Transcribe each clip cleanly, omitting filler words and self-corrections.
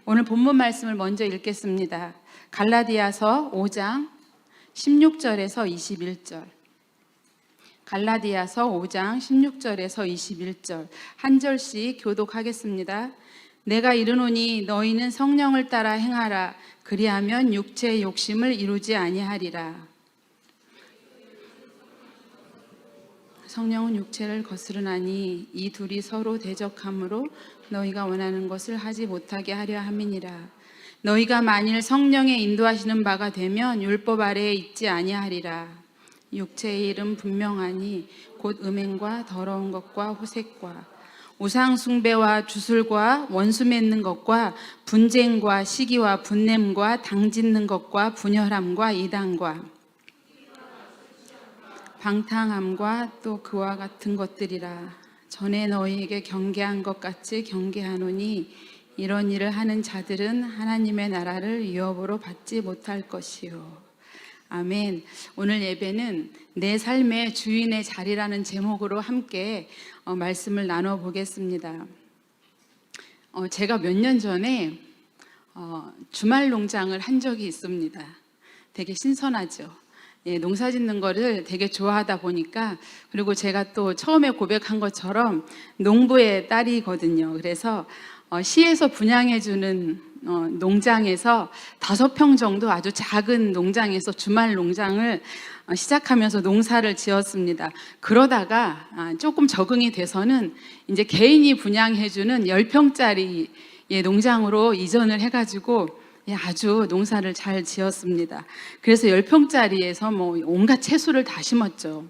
오늘 본문 말씀을 먼저 읽겠습니다. 갈라디아서 5장 16절에서 21절. 갈라디아서 5장 16절에서 21절 한 절씩 교독하겠습니다. 내가 이르노니 너희는 성령을 따라 행하라. 그리하면 육체의 욕심을 이루지 아니하리라. 성령은 육체를 거스르나니 이 둘이 서로 대적함으로 너희가 원하는 것을 하지 못하게 하려 함이니라. 너희가 만일 성령의 인도하시는 바가 되면 율법 아래에 있지 아니하리라. 육체의 일은 분명하니 곧 음행과 더러운 것과 호색과 우상 숭배와 주술과 원수 맺는 것과 분쟁과 시기와 분냄과 당짓는 것과 분열함과 이단과 방탕함과 또 그와 같은 것들이라. 전에 너희에게 경계한 것 같이 경계하노니 이런 일을 하는 자들은 하나님의 나라를 위협으로 받지 못할 것이요. 아멘. 오늘 예배는 내 삶의 주인의 자리라는 제목으로 함께 말씀을 나눠보겠습니다. 제가 몇 년 전에 주말 농장을 한 적이 있습니다. 되게 신선하죠. 예, 농사 짓는 거를 되게 좋아하다 보니까, 그리고 제가 또 처음에 고백한 것처럼 농부의 딸이거든요. 그래서 시에서 분양해주는 농장에서 5평 정도 아주 작은 농장에서 주말 농장을 시작하면서 농사를 지었습니다. 그러다가 조금 적응이 돼서는 이제 개인이 분양해주는 10평짜리 농장으로 이전을 해가지고 아주 농사를 잘 지었습니다. 그래서 10평짜리에서 온갖 채소를 다 심었죠.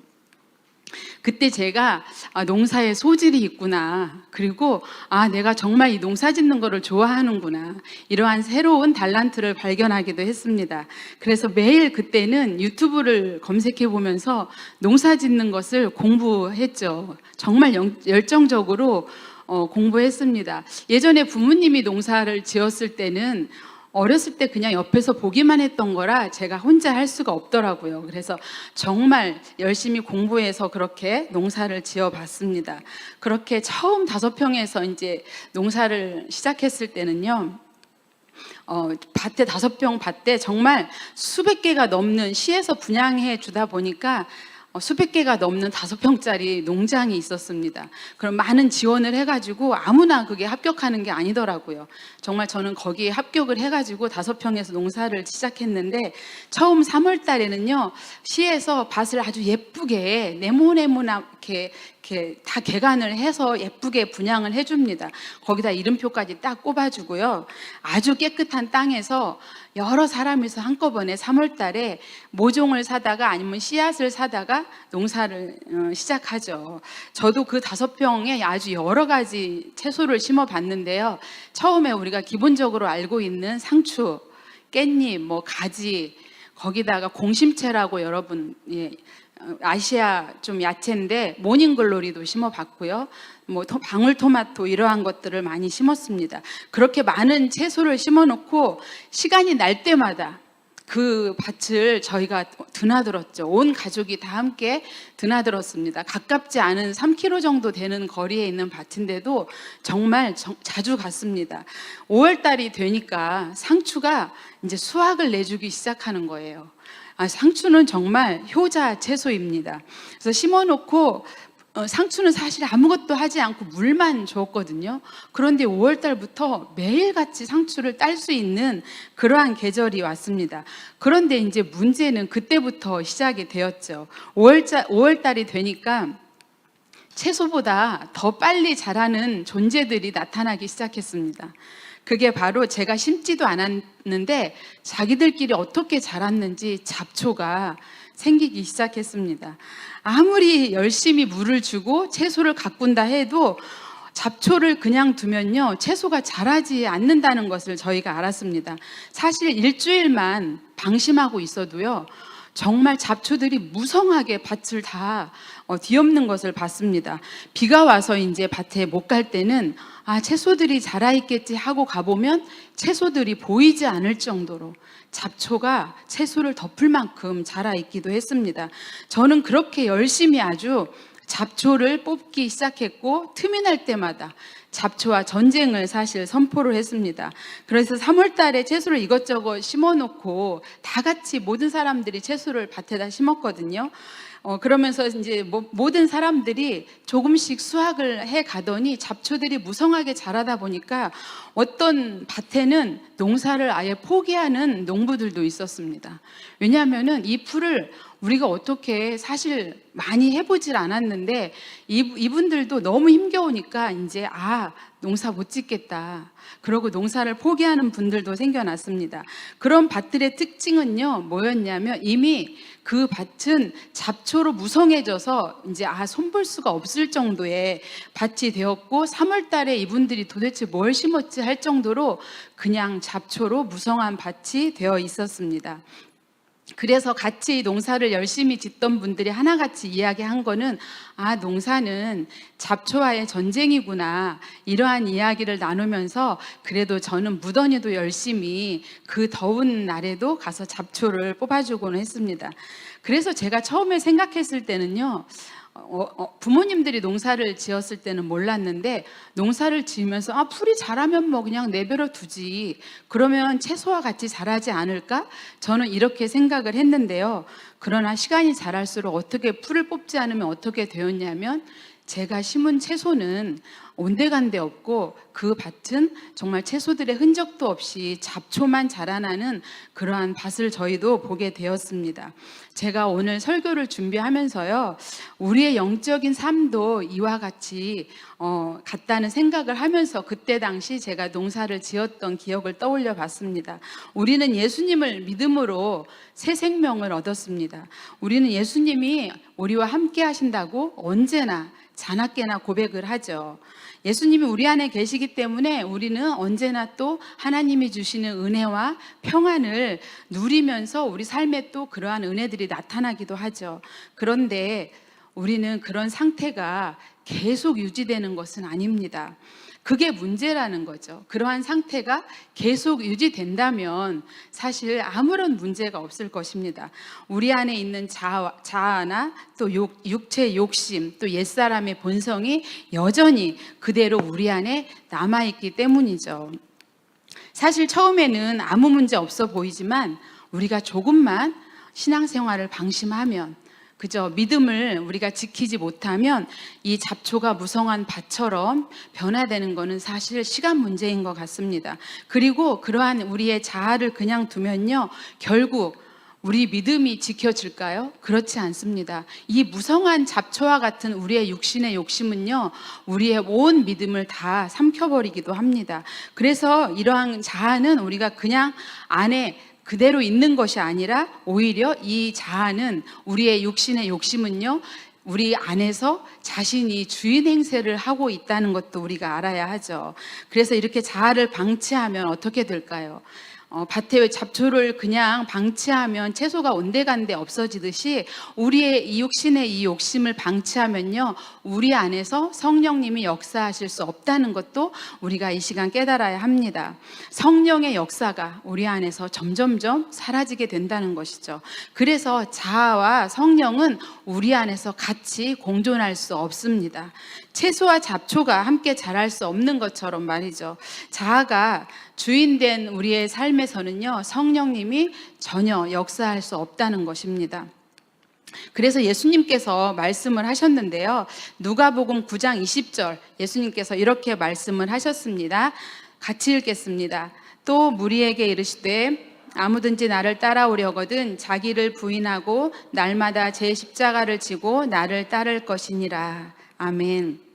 그때 제가 농사에 소질이 있구나, 그리고 내가 정말 이 농사 짓는 거를 좋아하는구나, 이러한 새로운 달란트를 발견하기도 했습니다. 그래서 매일 그때는 유튜브를 검색해 보면서 농사 짓는 것을 공부했죠. 정말 열정적으로 공부했습니다. 예전에 부모님이 농사를 지었을 때는 어렸을 때 그냥 옆에서 보기만 했던 거라 제가 혼자 할 수가 없더라고요. 그래서 정말 열심히 공부해서 그렇게 농사를 지어봤습니다. 그렇게 처음 5평에서 이제 농사를 시작했을 때는요, 밭에 5평 밭에 정말 수백 개가 넘는, 시에서 분양해 주다 보니까 수백 개가 넘는 5평짜리 농장이 있었습니다. 그럼 많은 지원을 해가지고 아무나 그게 합격하는 게 아니더라고요. 정말 저는 거기에 합격을 해가지고 5평에서 농사를 시작했는데, 처음 3월 달에는요, 시에서 밭을 아주 예쁘게 네모네모나게 이렇게 다 개간을 해서 예쁘게 분양을 해줍니다. 거기다 이름표까지 딱 꼽아주고요. 아주 깨끗한 땅에서 여러 사람이서 한꺼번에 3월 달에 모종을 사다가 아니면 씨앗을 사다가 농사를 시작하죠. 저도 그 5평에 아주 여러 가지 채소를 심어 봤는데요. 처음에 우리가 기본적으로 알고 있는 상추, 깻잎, 가지, 거기다가 공심채라고 여러분 아시아 좀 야채인데 모닝글로리도 심어봤고요. 방울토마토 이러한 것들을 많이 심었습니다. 그렇게 많은 채소를 심어놓고 시간이 날 때마다 그 밭을 저희가 드나들었죠. 온 가족이 다 함께 드나들었습니다. 가깝지 않은 3km 정도 되는 거리에 있는 밭인데도 정말 자주 갔습니다. 5월 달이 되니까 상추가 이제 수확을 내주기 시작하는 거예요. 상추는 정말 효자 채소입니다. 그래서 심어놓고 상추는 사실 아무것도 하지 않고 물만 줬거든요. 그런데 5월 달부터 매일같이 상추를 딸 수 있는 그러한 계절이 왔습니다. 그런데 이제 문제는 그때부터 시작이 되었죠. 5월 달이 되니까 채소보다 더 빨리 자라는 존재들이 나타나기 시작했습니다. 그게 바로 제가 심지도 않았는데 자기들끼리 어떻게 자랐는지 잡초가 생기기 시작했습니다. 아무리 열심히 물을 주고 채소를 가꾼다 해도 잡초를 그냥 두면요, 채소가 자라지 않는다는 것을 저희가 알았습니다. 사실 일주일만 방심하고 있어도요, 정말 잡초들이 무성하게 밭을 다 뒤엎는 것을 봤습니다. 비가 와서 이제 밭에 못 갈 때는 채소들이 자라있겠지 하고 가보면 채소들이 보이지 않을 정도로 잡초가 채소를 덮을 만큼 자라있기도 했습니다. 저는 그렇게 열심히 아주 잡초를 뽑기 시작했고, 틈이 날 때마다 잡초와 전쟁을 사실 선포를 했습니다. 그래서 3월 달에 채소를 이것저것 심어놓고 다 같이 모든 사람들이 채소를 밭에다 심었거든요. 그러면서 이제 모든 사람들이 조금씩 수확을 해 가더니 잡초들이 무성하게 자라다 보니까 어떤 밭에는 농사를 아예 포기하는 농부들도 있었습니다. 왜냐하면은 이 풀을 우리가 어떻게 사실 많이 해보질 않았는데 이분들도 너무 힘겨우니까 이제 농사 못 짓겠다. 그러고 농사를 포기하는 분들도 생겨났습니다. 그런 밭들의 특징은요, 뭐였냐면 이미 그 밭은 잡초로 무성해져서 이제 손볼 수가 없을 정도의 밭이 되었고 3월 달에 이분들이 도대체 뭘 심었지 할 정도로 그냥 잡초로 무성한 밭이 되어 있었습니다. 그래서 같이 농사를 열심히 짓던 분들이 하나같이 이야기한 거는 농사는 잡초와의 전쟁이구나, 이러한 이야기를 나누면서 그래도 저는 무더니도 열심히 그 더운 날에도 가서 잡초를 뽑아주곤 했습니다. 그래서 제가 처음에 생각했을 때는요, 부모님들이 농사를 지었을 때는 몰랐는데 농사를 지으면서 풀이 자라면 뭐 그냥 내버려 두지, 그러면 채소와 같이 자라지 않을까? 저는 이렇게 생각을 했는데요. 그러나 시간이 자랄수록 어떻게 풀을 뽑지 않으면 어떻게 되었냐면 제가 심은 채소는 온데간데 없고 그 밭은 정말 채소들의 흔적도 없이 잡초만 자라나는 그러한 밭을 저희도 보게 되었습니다. 제가 오늘 설교를 준비하면서요, 우리의 영적인 삶도 이와 같이 같다는 생각을 하면서 그때 당시 제가 농사를 지었던 기억을 떠올려 봤습니다. 우리는 예수님을 믿음으로 새 생명을 얻었습니다. 우리는 예수님이 우리와 함께 하신다고 언제나 자나깨나 고백을 하죠. 예수님이 우리 안에 계시기 때문에 우리는 언제나 또 하나님이 주시는 은혜와 평안을 누리면서 우리 삶에 또 그러한 은혜들이 나타나기도 하죠. 그런데 우리는 그런 상태가 계속 유지되는 것은 아닙니다. 그게 문제라는 거죠. 그러한 상태가 계속 유지된다면 사실 아무런 문제가 없을 것입니다. 우리 안에 있는 자아나 또 육체 욕심, 또 옛사람의 본성이 여전히 그대로 우리 안에 남아있기 때문이죠. 사실 처음에는 아무 문제 없어 보이지만 우리가 조금만 신앙생활을 방심하면, 그저 믿음을 우리가 지키지 못하면 이 잡초가 무성한 밭처럼 변화되는 것은 사실 시간 문제인 것 같습니다. 그리고 그러한 우리의 자아를 그냥 두면요, 결국 우리 믿음이 지켜질까요? 그렇지 않습니다. 이 무성한 잡초와 같은 우리의 육신의 욕심은요, 우리의 온 믿음을 다 삼켜버리기도 합니다. 그래서 이러한 자아는 우리가 그냥 안에 그대로 있는 것이 아니라 오히려 이 자아는, 우리의 육신의 욕심은요, 우리 안에서 자신이 주인 행세를 하고 있다는 것도 우리가 알아야 하죠. 그래서 이렇게 자아를 방치하면 어떻게 될까요? 밭에 잡초를 그냥 방치하면 채소가 온데간데 없어지듯이 우리의 이 육신의 이 욕심을 방치하면요, 우리 안에서 성령님이 역사하실 수 없다는 것도 우리가 이 시간 깨달아야 합니다. 성령의 역사가 우리 안에서 점점점 사라지게 된다는 것이죠. 그래서 자아와 성령은 우리 안에서 같이 공존할 수 없습니다. 채소와 잡초가 함께 자랄 수 없는 것처럼 말이죠. 자아가 주인된 우리의 삶에서는요, 성령님이 전혀 역사할 수 없다는 것입니다. 그래서 예수님께서 말씀을 하셨는데요, 누가복음 9장 20절 예수님께서 이렇게 말씀을 하셨습니다. 같이 읽겠습니다. 또 무리에게 이르시되 아무든지 나를 따라오려거든 자기를 부인하고 날마다 제 십자가를 지고 나를 따를 것이니라. 아멘.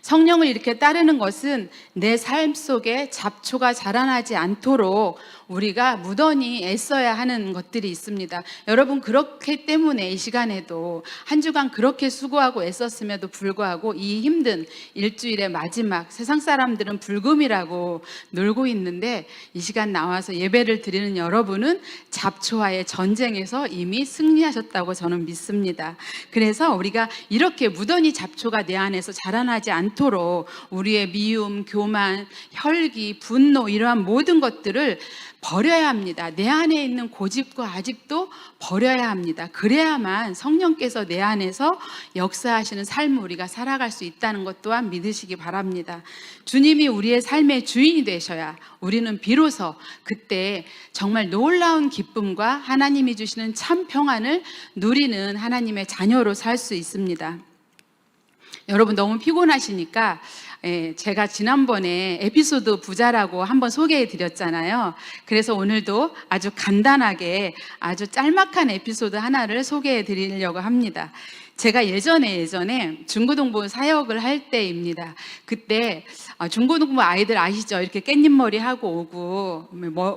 성령을 이렇게 따르는 것은 내 삶 속에 잡초가 자라나지 않도록 우리가 무던히 애써야 하는 것들이 있습니다. 여러분, 그렇기 때문에 이 시간에도 한 주간 그렇게 수고하고 애썼음에도 불구하고 이 힘든 일주일의 마지막, 세상 사람들은 불금이라고 놀고 있는데 이 시간 나와서 예배를 드리는 여러분은 잡초와의 전쟁에서 이미 승리하셨다고 저는 믿습니다. 그래서 우리가 이렇게 무던히 잡초가 내 안에서 자라나지 않도록 않도록 우리의 미움, 교만, 혈기, 분노 이러한 모든 것들을 버려야 합니다. 내 안에 있는 고집과 아직도 버려야 합니다. 그래야만 성령께서 내 안에서 역사하시는 삶을 우리가 살아갈 수 있다는 것 또한 믿으시기 바랍니다. 주님이 우리의 삶의 주인이 되셔야 우리는 비로소 그때 정말 놀라운 기쁨과 하나님이 주시는 참 평안을 누리는 하나님의 자녀로 살 수 있습니다. 여러분 너무 피곤하시니까 제가 지난번에 에피소드 부자라고 한번 소개해 드렸잖아요. 그래서 오늘도 아주 간단하게 아주 짤막한 에피소드 하나를 소개해 드리려고 합니다. 제가 예전에 중고등부 사역을 할 때입니다. 그때 중고등부 아이들 아시죠? 이렇게 깻잎머리 하고 오고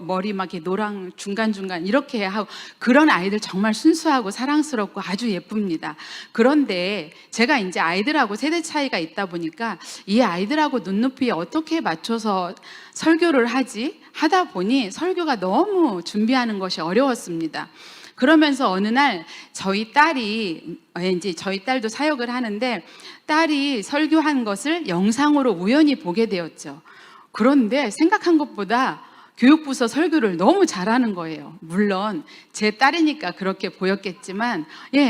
머리 막 이렇게 노랑 중간중간 이렇게 하고 그런 아이들 정말 순수하고 사랑스럽고 아주 예쁩니다. 그런데 제가 이제 아이들하고 세대 차이가 있다 보니까 이 아이들하고 눈높이에 어떻게 맞춰서 설교를 하다 보니 설교가 너무 준비하는 것이 어려웠습니다. 그러면서 어느 날 저희 딸도 사역을 하는데 딸이 설교한 것을 영상으로 우연히 보게 되었죠. 그런데 생각한 것보다 교육부서 설교를 너무 잘하는 거예요. 물론 제 딸이니까 그렇게 보였겠지만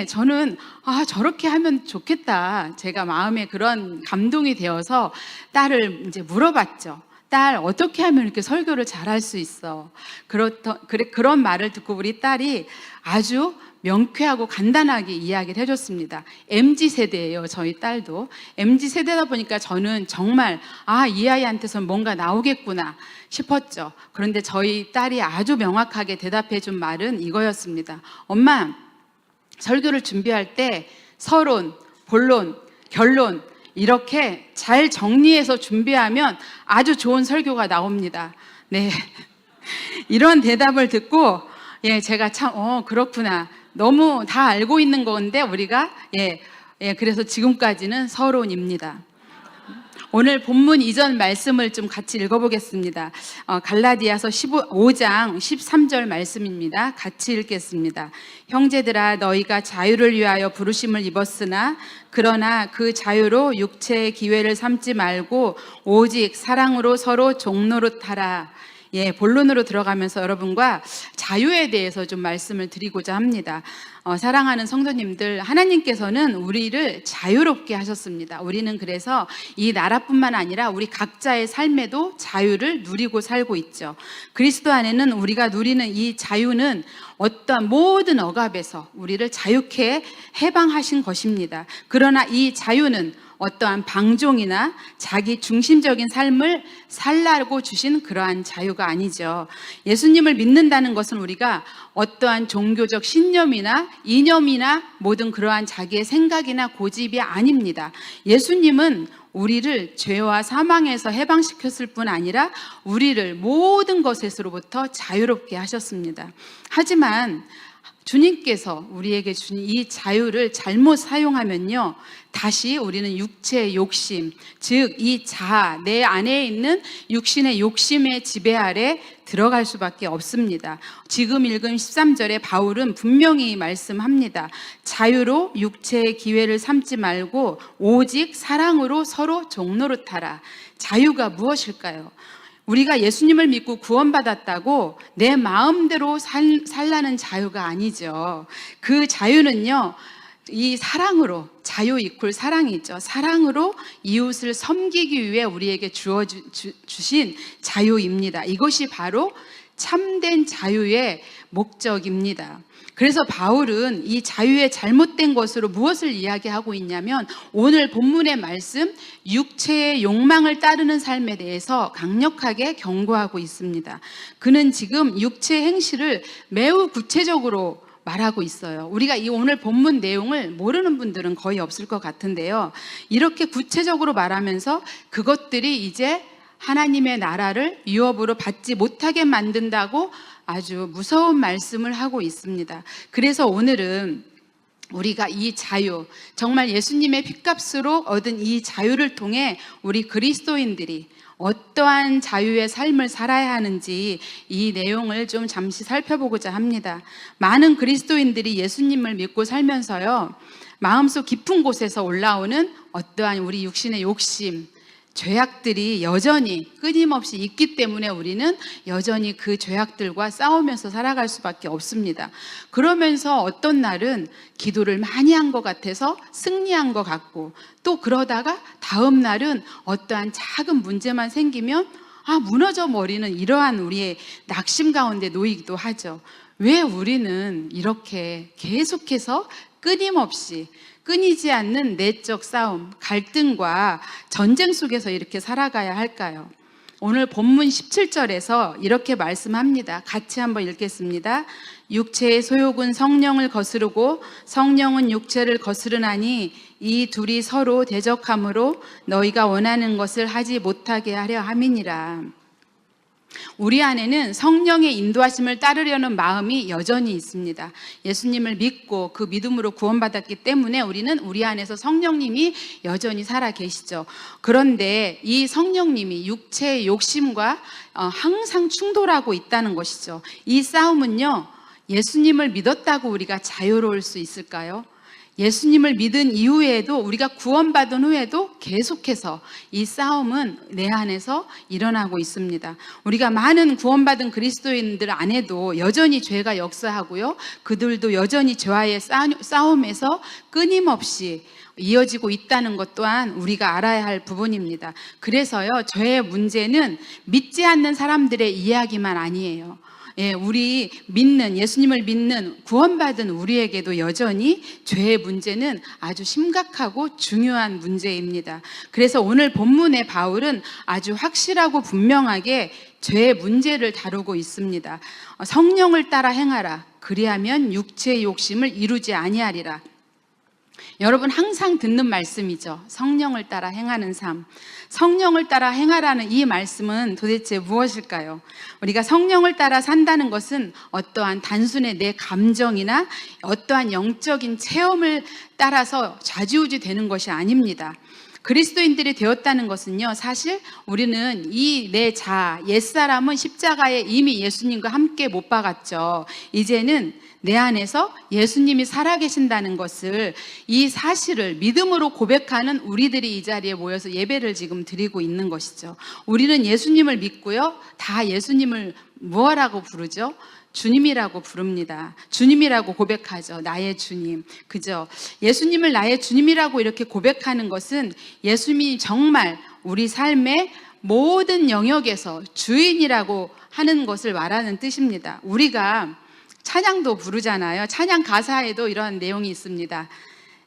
저는 저렇게 하면 좋겠다. 제가 마음에 그런 감동이 되어서 딸을 이제 물어봤죠. 딸, 어떻게 하면 이렇게 설교를 잘할 수 있어? 그런 말을 듣고 우리 딸이 아주 명쾌하고 간단하게 이야기를 해줬습니다. MZ세대예요, 저희 딸도. MZ세대다 보니까 저는 정말 이 아이한테서 뭔가 나오겠구나 싶었죠. 그런데 저희 딸이 아주 명확하게 대답해 준 말은 이거였습니다. 엄마, 설교를 준비할 때 서론, 본론, 결론 이렇게 잘 정리해서 준비하면 아주 좋은 설교가 나옵니다. 네. 이런 대답을 듣고 제가 참 그렇구나. 너무 다 알고 있는 건데 우리가 그래서 지금까지는 서론입니다. 오늘 본문 이전 말씀을 좀 같이 읽어보겠습니다. 갈라디아서 15장 13절 말씀입니다. 같이 읽겠습니다. 형제들아, 너희가 자유를 위하여 부르심을 입었으나 그러나 그 자유로 육체의 기회를 삼지 말고 오직 사랑으로 서로 종노릇하라. 본론으로 들어가면서 여러분과 자유에 대해서 좀 말씀을 드리고자 합니다. 사랑하는 성도님들, 하나님께서는 우리를 자유롭게 하셨습니다. 우리는 그래서 이 나라뿐만 아니라 우리 각자의 삶에도 자유를 누리고 살고 있죠. 그리스도 안에는 우리가 누리는 이 자유는 어떠한 모든 억압에서 우리를 자유케 해방하신 것입니다. 그러나 이 자유는 어떠한 방종이나 자기 중심적인 삶을 살라고 주신 그러한 자유가 아니죠. 예수님을 믿는다는 것은 우리가 어떠한 종교적 신념이나 이념이나 모든 그러한 자기의 생각이나 고집이 아닙니다. 예수님은 우리를 죄와 사망에서 해방시켰을 뿐 아니라 우리를 모든 것에서로부터 자유롭게 하셨습니다. 하지만 주님께서 우리에게 준 이 자유를 잘못 사용하면요, 다시 우리는 육체의 욕심, 즉 이 자아, 내 안에 있는 육신의 욕심의 지배 아래 들어갈 수밖에 없습니다. 지금 읽은 13절에 바울은 분명히 말씀합니다. 자유로 육체의 기회를 삼지 말고 오직 사랑으로 서로 종노릇하라. 자유가 무엇일까요? 우리가 예수님을 믿고 구원받았다고 내 마음대로 살라는 자유가 아니죠. 그 자유는요, 이 사랑으로, 자유 이퀄 사랑이죠. 사랑으로 이웃을 섬기기 위해 우리에게 주신 자유입니다. 이것이 바로 참된 자유의 목적입니다. 그래서 바울은 이 자유의 잘못된 것으로 무엇을 이야기하고 있냐면 오늘 본문의 말씀 육체의 욕망을 따르는 삶에 대해서 강력하게 경고하고 있습니다. 그는 지금 육체의 행실을 매우 구체적으로 말하고 있어요. 우리가 이 오늘 본문 내용을 모르는 분들은 거의 없을 것 같은데요. 이렇게 구체적으로 말하면서 그것들이 이제 하나님의 나라를 유업으로 받지 못하게 만든다고 아주 무서운 말씀을 하고 있습니다. 그래서 오늘은 우리가 이 자유, 정말 예수님의 핏값으로 얻은 이 자유를 통해 우리 그리스도인들이 어떠한 자유의 삶을 살아야 하는지 이 내용을 좀 잠시 살펴보고자 합니다. 많은 그리스도인들이 예수님을 믿고 살면서요, 마음속 깊은 곳에서 올라오는 어떠한 우리 육신의 욕심, 죄악들이 여전히 끊임없이 있기 때문에 우리는 여전히 그 죄악들과 싸우면서 살아갈 수밖에 없습니다. 그러면서 어떤 날은 기도를 많이 한 것 같아서 승리한 것 같고, 또 그러다가 다음 날은 어떠한 작은 문제만 생기면 무너져 버리는 이러한 우리의 낙심 가운데 놓이기도 하죠. 왜 우리는 이렇게 계속해서 끊임없이 끊이지 않는 내적 싸움, 갈등과 전쟁 속에서 이렇게 살아가야 할까요? 오늘 본문 17절에서 이렇게 말씀합니다. 같이 한번 읽겠습니다. 육체의 소욕은 성령을 거스르고 성령은 육체를 거스르나니 이 둘이 서로 대적함으로 너희가 원하는 것을 하지 못하게 하려 함이니라. 우리 안에는 성령의 인도하심을 따르려는 마음이 여전히 있습니다. 예수님을 믿고 그 믿음으로 구원받았기 때문에 우리는 우리 안에서 성령님이 여전히 살아 계시죠. 그런데 이 성령님이 육체의 욕심과 항상 충돌하고 있다는 것이죠. 이 싸움은요, 예수님을 믿었다고 우리가 자유로울 수 있을까요? 예수님을 믿은 이후에도, 우리가 구원받은 후에도 계속해서 이 싸움은 내 안에서 일어나고 있습니다. 우리가 많은 구원받은 그리스도인들 안에도 여전히 죄가 역사하고요, 그들도 여전히 죄와의 싸움에서 끊임없이 이어지고 있다는 것 또한 우리가 알아야 할 부분입니다. 그래서요, 죄의 문제는 믿지 않는 사람들의 이야기만 아니에요. 우리 믿는, 예수님을 믿는 구원받은 우리에게도 여전히 죄의 문제는 아주 심각하고 중요한 문제입니다. 그래서 오늘 본문의 바울은 아주 확실하고 분명하게 죄의 문제를 다루고 있습니다. 성령을 따라 행하라. 그리하면 육체의 욕심을 이루지 아니하리라. 여러분 항상 듣는 말씀이죠. 성령을 따라 행하는 삶. 성령을 따라 행하라는 이 말씀은 도대체 무엇일까요? 우리가 성령을 따라 산다는 것은 어떠한 단순히 내 감정이나 어떠한 영적인 체험을 따라서 좌지우지 되는 것이 아닙니다. 그리스도인들이 되었다는 것은요, 사실 우리는 이 내 자아, 옛사람은 십자가에 이미 예수님과 함께 못 박았죠. 이제는 내 안에서 예수님이 살아계신다는 것을, 이 사실을 믿음으로 고백하는 우리들이 이 자리에 모여서 예배를 지금 드리고 있는 것이죠. 우리는 예수님을 믿고요, 다 예수님을 뭐라고 부르죠? 주님이라고 부릅니다. 주님이라고 고백하죠. 나의 주님. 그죠? 예수님을 나의 주님이라고 이렇게 고백하는 것은 예수님이 정말 우리 삶의 모든 영역에서 주인이라고 하는 것을 말하는 뜻입니다. 우리가 찬양도 부르잖아요. 찬양 가사에도 이런 내용이 있습니다.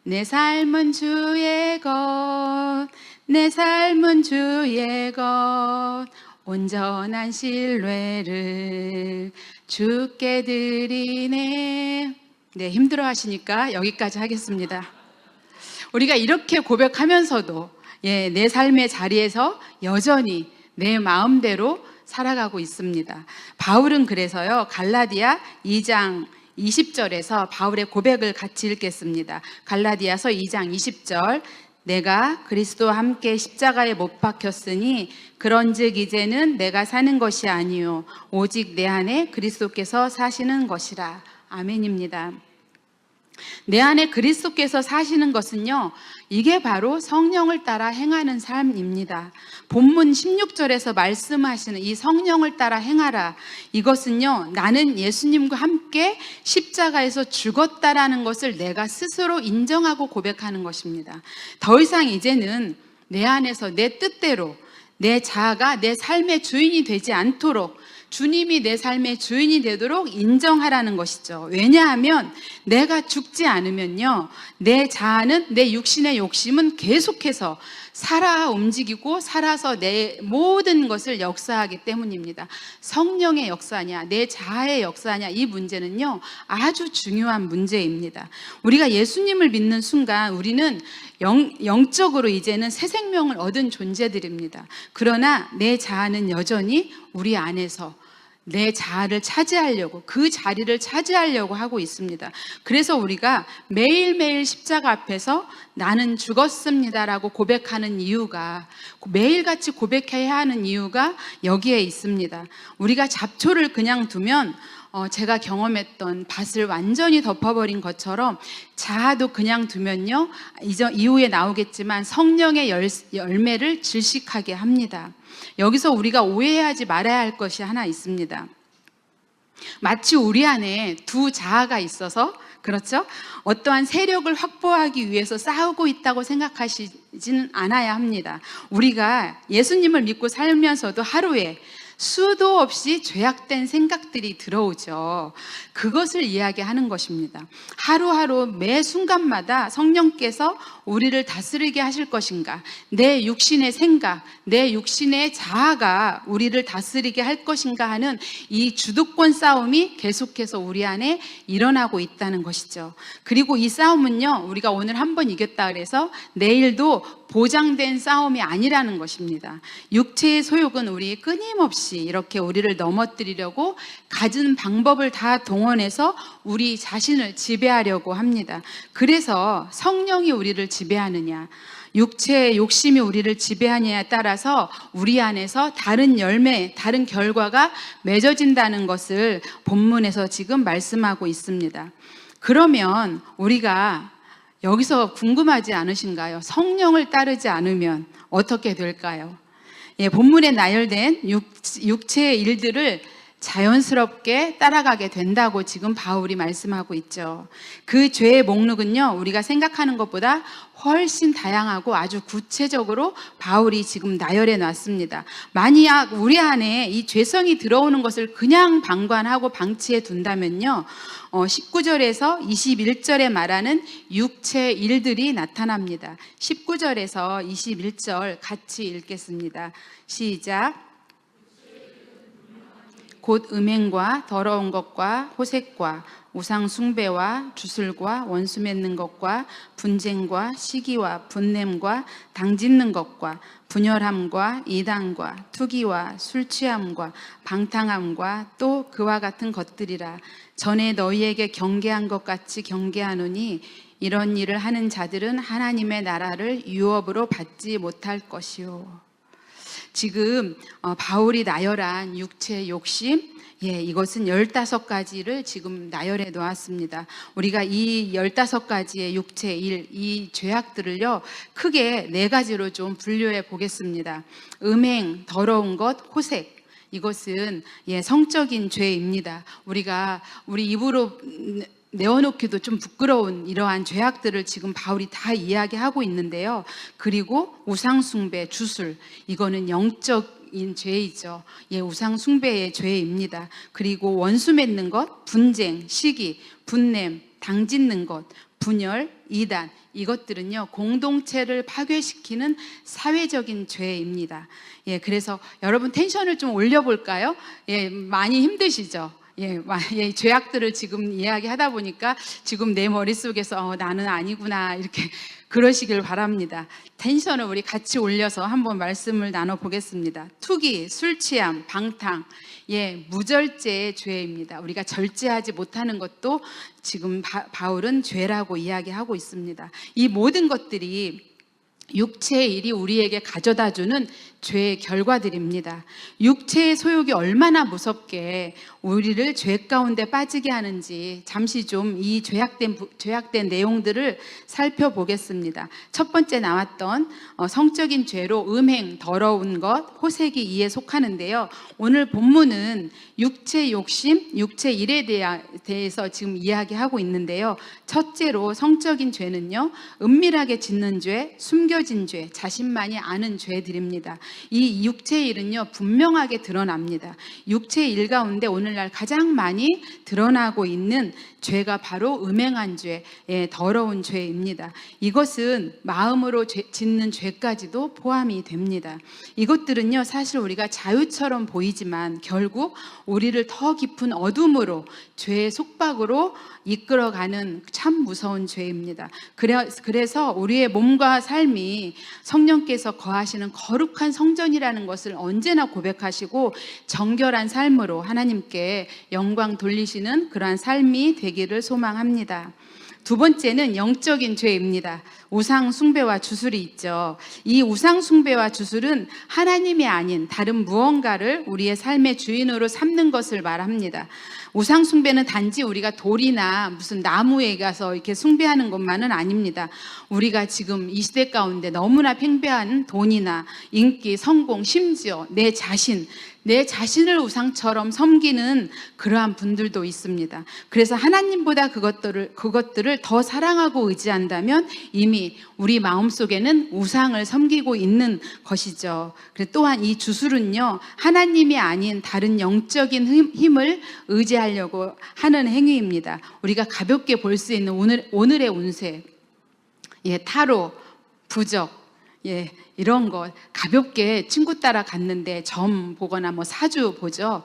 내 삶은 주의 것, 내 삶은 주의 것, 온전한 신뢰를 주께 드리네. 네, 힘들어 하시니까 여기까지 하겠습니다. 우리가 이렇게 고백하면서도 내 삶의 자리에서 여전히 내 마음대로 살아가고 있습니다. 바울은 그래서요, 갈라디아 2장 20절에서 바울의 고백을 같이 읽겠습니다. 갈라디아서 2장 20절. 내가 그리스도와 함께 십자가에 못 박혔으니 그런즉 이제는 내가 사는 것이 아니요 오직 내 안에 그리스도께서 사시는 것이라. 아멘입니다. 내 안에 그리스도께서 사시는 것은요, 이게 바로 성령을 따라 행하는 삶입니다. 본문 16절에서 말씀하시는 이 성령을 따라 행하라, 이것은요, 나는 예수님과 함께 십자가에서 죽었다라는 것을 내가 스스로 인정하고 고백하는 것입니다. 더 이상 이제는 내 안에서 내 뜻대로 내 자아가 내 삶의 주인이 되지 않도록 주님이 내 삶의 주인이 되도록 인정하라는 것이죠. 왜냐하면 내가 죽지 않으면요, 내 자아는, 내 육신의 욕심은 계속해서 살아 움직이고 살아서 내 모든 것을 역사하기 때문입니다. 성령의 역사냐, 내 자아의 역사냐, 이 문제는요, 아주 중요한 문제입니다. 우리가 예수님을 믿는 순간 우리는 영적으로 이제는 새 생명을 얻은 존재들입니다. 그러나 내 자아는 여전히 우리 안에서 내 자아를 차지하려고, 그 자리를 차지하려고 하고 있습니다. 그래서 우리가 매일매일 십자가 앞에서 나는 죽었습니다라고 고백하는 이유가, 매일같이 고백해야 하는 이유가 여기에 있습니다. 우리가 잡초를 그냥 두면 제가 경험했던 밭을 완전히 덮어버린 것처럼 자아도 그냥 두면요, 이후에 나오겠지만 성령의 열매를 질식하게 합니다. 여기서 우리가 오해하지 말아야 할 것이 하나 있습니다. 마치 우리 안에 두 자아가 있어서, 그렇죠? 어떠한 세력을 확보하기 위해서 싸우고 있다고 생각하시지는 않아야 합니다. 우리가 예수님을 믿고 살면서도 하루에 수도 없이 죄악된 생각들이 들어오죠. 그것을 이야기하는 것입니다. 하루하루 매 순간마다 성령께서 우리를 다스리게 하실 것인가, 내 육신의 생각, 내 육신의 자아가 우리를 다스리게 할 것인가 하는 이 주도권 싸움이 계속해서 우리 안에 일어나고 있다는 것이죠. 그리고 이 싸움은요, 우리가 오늘 한번 이겼다 그래서 내일도 보장된 싸움이 아니라는 것입니다. 육체의 소욕은 우리 끊임없이 이렇게 우리를 넘어뜨리려고 갖은 방법을 다 동원해서 우리 자신을 지배하려고 합니다. 그래서 성령이 우리를 지배하느냐, 육체의 욕심이 우리를 지배하느냐에 따라서 우리 안에서 다른 열매, 다른 결과가 맺어진다는 것을 본문에서 지금 말씀하고 있습니다. 그러면 우리가 여기서 궁금하지 않으신가요? 성령을 따르지 않으면 어떻게 될까요? 본문에 나열된 육체의 일들을 자연스럽게 따라가게 된다고 지금 바울이 말씀하고 있죠. 그 죄의 목록은요, 우리가 생각하는 것보다 훨씬 다양하고 아주 구체적으로 바울이 지금 나열해 놨습니다. 만약 우리 안에 이 죄성이 들어오는 것을 그냥 방관하고 방치해 둔다면요, 19절에서 21절에 말하는 육체 일들이 나타납니다. 19절에서 21절 같이 읽겠습니다. 시작. 곧 음행과 더러운 것과 호색과 우상 숭배와 주술과 원수 맺는 것과 분쟁과 시기와 분냄과 당짓는 것과 분열함과 이단과 투기와 술 취함과 방탕함과 또 그와 같은 것들이라. 전에 너희에게 경계한 것 같이 경계하노니 이런 일을 하는 자들은 하나님의 나라를 유업으로 받지 못할 것이요. 지금 바울이 나열한 육체의 욕심, 이것은 15가지를 지금 나열해 놓았습니다. 우리가 이 15가지의 육체의 일, 이 죄악들을요, 크게 4가지로 좀 분류해 보겠습니다. 음행, 더러운 것, 호색. 이것은 성적인 죄입니다. 우리 입으로 내어놓기도 좀 부끄러운 이러한 죄악들을 지금 바울이 다 이야기하고 있는데요. 그리고 우상숭배, 주술, 이거는 영적인 죄이죠. 우상숭배의 죄입니다. 그리고 원수 맺는 것, 분쟁, 시기, 분냄, 당짓는 것, 분열, 이단, 이것들은요, 공동체를 파괴시키는 사회적인 죄입니다. 그래서 여러분 텐션을 좀 올려볼까요? 많이 힘드시죠? 죄악들을 지금 이야기하다 보니까 지금 내 머릿속에서 나는 아니구나 이렇게 그러시길 바랍니다. 텐션을 우리 같이 올려서 한번 말씀을 나눠보겠습니다. 투기, 술 취함, 방탕, 무절제의 죄입니다. 우리가 절제하지 못하는 것도 지금 바울은 죄라고 이야기하고 있습니다. 이 모든 것들이 육체의 일이 우리에게 가져다주는 죄의 결과들입니다. 육체의 소욕이 얼마나 무섭게 우리를 죄 가운데 빠지게 하는지 잠시 좀 이 죄악된 내용들을 살펴보겠습니다. 첫 번째 나왔던 성적인 죄로 음행, 더러운 것, 호색이 이에 속하는데요. 오늘 본문은 육체 욕심, 육체 일에 대해서 지금 이야기하고 있는데요. 첫째로 성적인 죄는요, 은밀하게 짓는 죄, 숨겨진 죄, 자신만이 아는 죄들입니다. 이 육체의 일은요, 분명하게 드러납니다. 육체의 일 가운데 오늘날 가장 많이 드러나고 있는 죄가 바로 음행한 죄, 더러운 죄입니다. 이것은 마음으로 짓는 죄까지도 포함이 됩니다. 이것들은요, 사실 우리가 자유처럼 보이지만 결국 우리를 더 깊은 어둠으로, 죄의 속박으로 이끌어가는 참 무서운 죄입니다. 그래서 우리의 몸과 삶이 성령께서 거하시는 거룩한 성전이라는 것을 언제나 고백하시고 정결한 삶으로 하나님께 영광 돌리시는 그러한 삶이 되기를 소망합니다. 두 번째는 영적인 죄입니다. 우상 숭배와 주술이 있죠. 이 우상 숭배와 주술은 하나님이 아닌 다른 무언가를 우리의 삶의 주인으로 삼는 것을 말합니다. 우상 숭배는 단지 우리가 돌이나 무슨 나무에 가서 이렇게 숭배하는 것만은 아닙니다. 우리가 지금 이 시대 가운데 너무나 팽배한 돈이나 인기, 성공, 심지어 내 자신을 우상처럼 섬기는 그러한 분들도 있습니다. 그래서 하나님보다 그것들을 더 사랑하고 의지한다면 이미 우리 마음속에는 우상을 섬기고 있는 것이죠. 또한 이 주술은요, 하나님이 아닌 다른 영적인 힘을 의지하려고 하는 행위입니다. 우리가 가볍게 볼 수 있는 오늘의 운세, 타로, 부적, 이런 거 가볍게 친구 따라 갔는데 점 보거나 뭐 사주 보죠.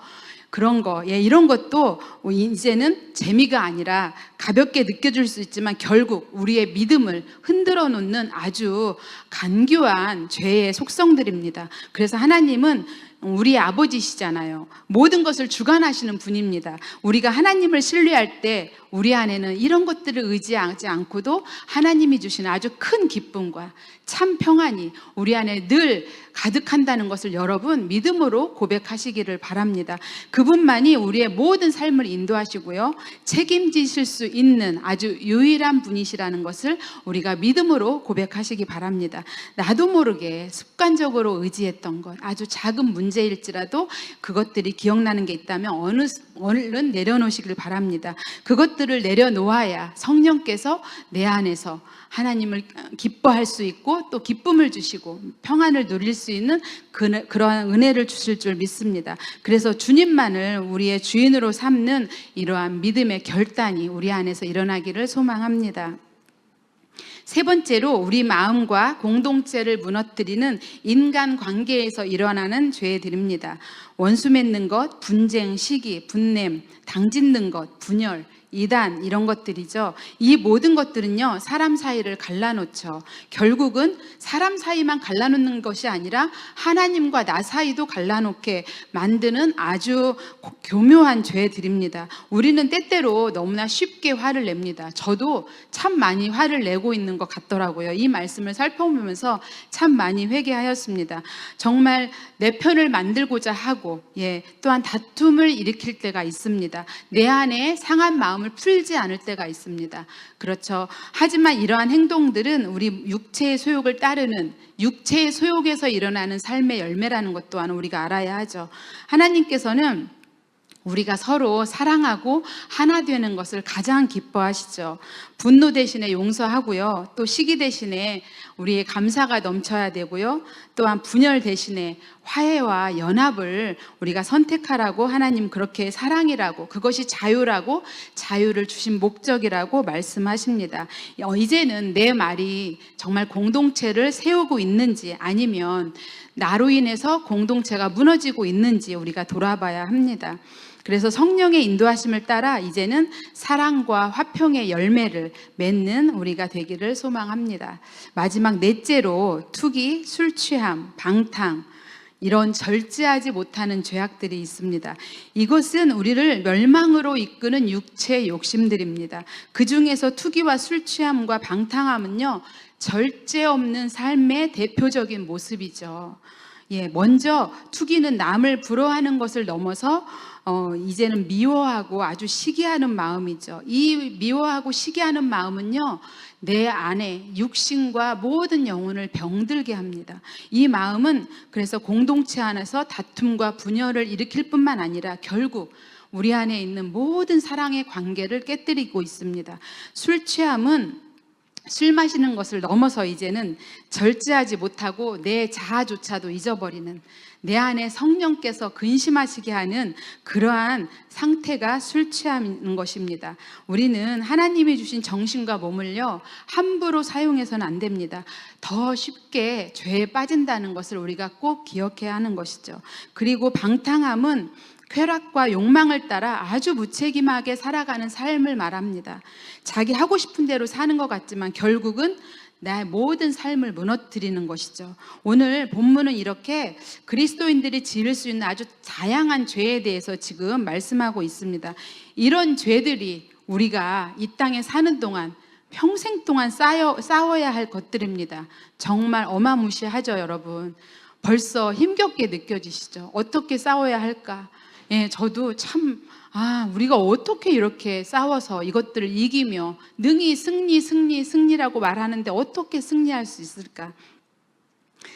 그런 거, 이런 것도 이제는 재미가 아니라 가볍게 느껴질 수 있지만 결국 우리의 믿음을 흔들어 놓는 아주 간교한 죄의 속성들입니다. 그래서 하나님은 우리의 아버지시잖아요. 모든 것을 주관하시는 분입니다. 우리가 하나님을 신뢰할 때 우리 안에는 이런 것들을 의지하지 않고도 하나님이 주시는 아주 큰 기쁨과 참 평안이 우리 안에 늘 가득한다는 것을 여러분 믿음으로 고백하시기를 바랍니다. 그분만이 우리의 모든 삶을 인도하시고요, 책임지실 수 있는 아주 유일한 분이시라는 것을 우리가 믿음으로 고백하시기 바랍니다. 나도 모르게 습관적으로 의지했던 것, 아주 작은 문제일지라도 그것들이 기억나는 게 있다면 얼른 내려놓으시길 바랍니다. 그것들을 내려놓아야 성령께서 내 안에서 하나님을 기뻐할 수 있고 또 기쁨을 주시고 평안을 누릴 수 있는 그러한 은혜를 주실 줄 믿습니다. 그래서 주님만을 우리의 주인으로 삼는 이러한 믿음의 결단이 우리 안에서 일어나기를 소망합니다. 세 번째로 우리 마음과 공동체를 무너뜨리는 인간관계에서 일어나는 죄들입니다. 원수 맺는 것, 분쟁, 시기, 분냄, 당짓는 것, 분열, 이단, 이런 것들이죠. 이 모든 것들은요, 사람 사이를 갈라놓죠. 결국은 사람 사이만 갈라놓는 것이 아니라 하나님과 나 사이도 갈라놓게 만드는 아주 교묘한 죄들입니다. 우리는 때때로 너무나 쉽게 화를 냅니다. 저도 참 많이 화를 내고 있는 것 같더라고요. 이 말씀을 살펴보면서 참 많이 회개하였습니다. 정말 내 편을 만들고자 하고, 또한 다툼을 일으킬 때가 있습니다. 내 안에 상한 마음을 풀지 않을 때가 있습니다. 그렇죠. 하지만 이러한 행동들은 우리 육체의 소욕을 따르는, 육체의 소욕에서 일어나는 삶의 열매라는 것 또한 우리가 알아야 하죠. 하나님께서는 우리가 서로 사랑하고 하나 되는 것을 가장 기뻐하시죠. 분노 대신에 용서하고요, 또 시기 대신에 우리의 감사가 넘쳐야 되고요, 또한 분열 대신에 화해와 연합을 우리가 선택하라고 하나님 그렇게 사랑이라고, 그것이 자유라고, 자유를 주신 목적이라고 말씀하십니다. 이제는 내 말이 정말 공동체를 세우고 있는지 아니면 나로 인해서 공동체가 무너지고 있는지 우리가 돌아봐야 합니다. 그래서 성령의 인도하심을 따라 이제는 사랑과 화평의 열매를 맺는 우리가 되기를 소망합니다. 마지막 넷째로 투기, 술 취함, 방탕, 이런 절제하지 못하는 죄악들이 있습니다. 이것은 우리를 멸망으로 이끄는 육체의 욕심들입니다. 그 중에서 투기와 술 취함과 방탕함은요, 절제 없는 삶의 대표적인 모습이죠. 먼저 투기는 남을 부러워하는 것을 넘어서 이제는 미워하고 아주 시기하는 마음이죠. 이 미워하고 시기하는 마음은요, 내 안에 육신과 모든 영혼을 병들게 합니다. 이 마음은 그래서 공동체 안에서 다툼과 분열을 일으킬 뿐만 아니라 결국 우리 안에 있는 모든 사랑의 관계를 깨뜨리고 있습니다. 술 취함은 술 마시는 것을 넘어서 이제는 절제하지 못하고 내 자아조차도 잊어버리는, 내 안에 성령께서 근심하시게 하는 그러한 상태가 술 취함인 것입니다. 우리는 하나님이 주신 정신과 몸을요, 함부로 사용해서는 안 됩니다. 더 쉽게 죄에 빠진다는 것을 우리가 꼭 기억해야 하는 것이죠. 그리고 방탕함은 쾌락과 욕망을 따라 아주 무책임하게 살아가는 삶을 말합니다. 자기 하고 싶은 대로 사는 것 같지만 결국은 나의 모든 삶을 무너뜨리는 것이죠. 오늘 본문은 이렇게 그리스도인들이 지을 수 있는 아주 다양한 죄에 대해서 지금 말씀하고 있습니다. 이런 죄들이 우리가 이 땅에 사는 동안 평생 동안 싸워야 할 것들입니다. 정말 어마무시하죠, 여러분. 벌써 힘겹게 느껴지시죠? 어떻게 싸워야 할까? 예, 저도 참, 우리가 어떻게 이렇게 싸워서 이것들을 이기며 능히 승리라고 말하는데 어떻게 승리할 수 있을까?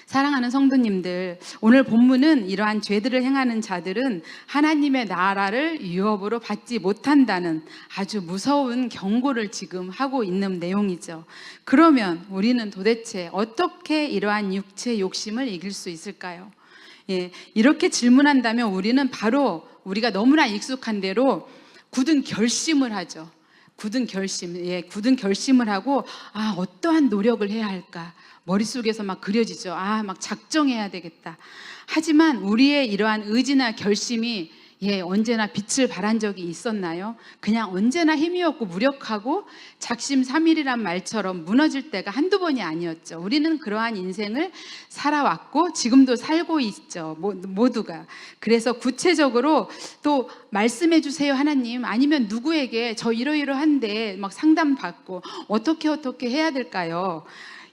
사랑하는 성도님들, 오늘 본문은 이러한 죄들을 행하는 자들은 하나님의 나라를 유업으로 받지 못한다는 아주 무서운 경고를 지금 하고 있는 내용이죠. 그러면 우리는 도대체 어떻게 이러한 육체 욕심을 이길 수 있을까요? 예, 이렇게 질문한다면 우리는 바로 우리가 너무나 익숙한 대로 굳은 결심을 하죠. 굳은 결심을 하고 어떠한 노력을 해야 할까? 머릿속에서 막 그려지죠. 막 작정해야 되겠다. 하지만 우리의 이러한 의지나 결심이 언제나 빛을 발한 적이 있었나요? 그냥 언제나 힘이 없고 무력하고 작심삼일이란 말처럼 무너질 때가 한두 번이 아니었죠. 우리는 그러한 인생을 살아왔고 지금도 살고 있죠. 모두가. 그래서 구체적으로 또 말씀해 주세요, 하나님. 아니면 누구에게 저 이러이러한데 막 상담받고 어떻게 해야 될까요?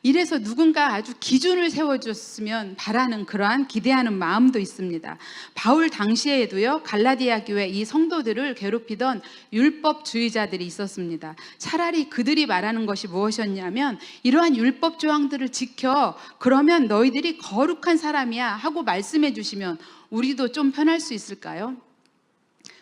이래서 누군가 아주 기준을 세워줬으면 바라는 그러한 기대하는 마음도 있습니다. 바울 당시에도요, 갈라디아 교회 이 성도들을 괴롭히던 율법주의자들이 있었습니다. 차라리 그들이 말하는 것이 무엇이었냐면 이러한 율법 조항들을 지켜, 그러면 너희들이 거룩한 사람이야 하고 말씀해 주시면 우리도 좀 편할 수 있을까요?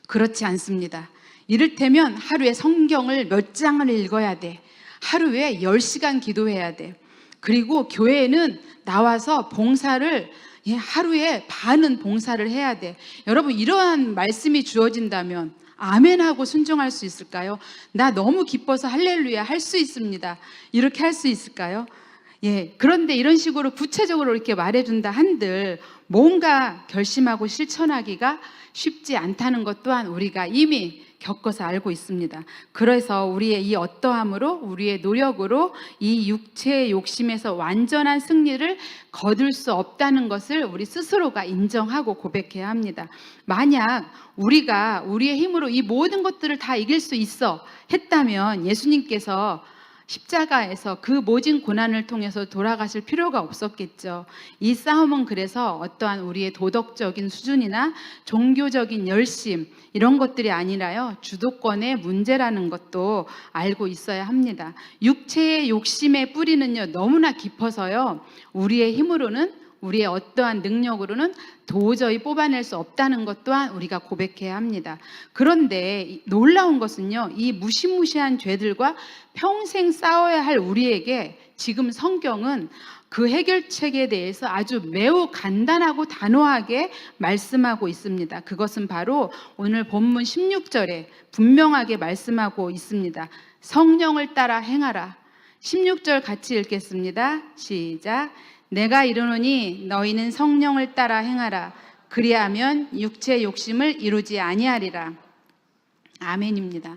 그렇지 않습니다. 이를테면 하루에 성경을 몇 장을 읽어야 돼. 하루에 10시간 기도해야 돼. 그리고 교회에는 나와서 봉사를 하루에 반은 봉사를 해야 돼. 여러분, 이러한 말씀이 주어진다면 아멘하고 순종할 수 있을까요? 나 너무 기뻐서 할렐루야 할 수 있습니다. 이렇게 할 수 있을까요? 그런데 이런 식으로 구체적으로 이렇게 말해준다 한들 뭔가 결심하고 실천하기가 쉽지 않다는 것 또한 우리가 이미 겪어서 알고 있습니다. 그래서 우리의 이 어떠함으로, 우리의 노력으로 이 육체의 욕심에서 완전한 승리를 거둘 수 없다는 것을 우리 스스로가 인정하고 고백해야 합니다. 만약 우리가 우리의 힘으로 이 모든 것들을 다 이길 수 있어 했다면 예수님께서 십자가에서 그 모진 고난을 통해서 돌아가실 필요가 없었겠죠. 이 싸움은 그래서 어떠한 우리의 도덕적인 수준이나 종교적인 열심 이런 것들이 아니라요, 주도권의 문제라는 것도 알고 있어야 합니다. 육체의 욕심의 뿌리는요 너무나 깊어서요, 우리의 힘으로는, 우리의 어떠한 능력으로는 도저히 뽑아낼 수 없다는 것 또한 우리가 고백해야 합니다. 그런데 놀라운 것은요, 이 무시무시한 죄들과 평생 싸워야 할 우리에게 지금 성경은 그 해결책에 대해서 아주 매우 간단하고 단호하게 말씀하고 있습니다. 그것은 바로 오늘 본문 16절에 분명하게 말씀하고 있습니다. 성령을 따라 행하라. 16절 같이 읽겠습니다. 시작. 내가 이르노니 너희는 성령을 따라 행하라. 그리하면 육체의 욕심을 이루지 아니하리라. 아멘입니다.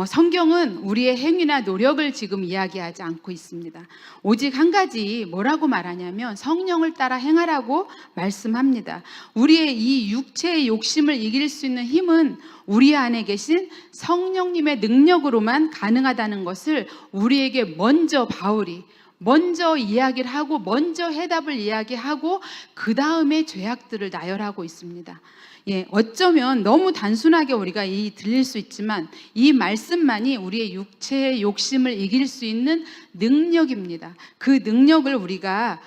성경은 우리의 행위나 노력을 지금 이야기하지 않고 있습니다. 오직 한 가지 뭐라고 말하냐면 성령을 따라 행하라고 말씀합니다. 우리의 이 육체의 욕심을 이길 수 있는 힘은 우리 안에 계신 성령님의 능력으로만 가능하다는 것을 우리에게 먼저 바울이 먼저 이야기를 하고 먼저 해답을 이야기하고 그 다음에 죄악들을 나열하고 있습니다. 어쩌면 너무 단순하게 우리가 들릴 수 있지만 이 말씀만이 우리의 육체의 욕심을 이길 수 있는 능력입니다. 그 능력을 우리가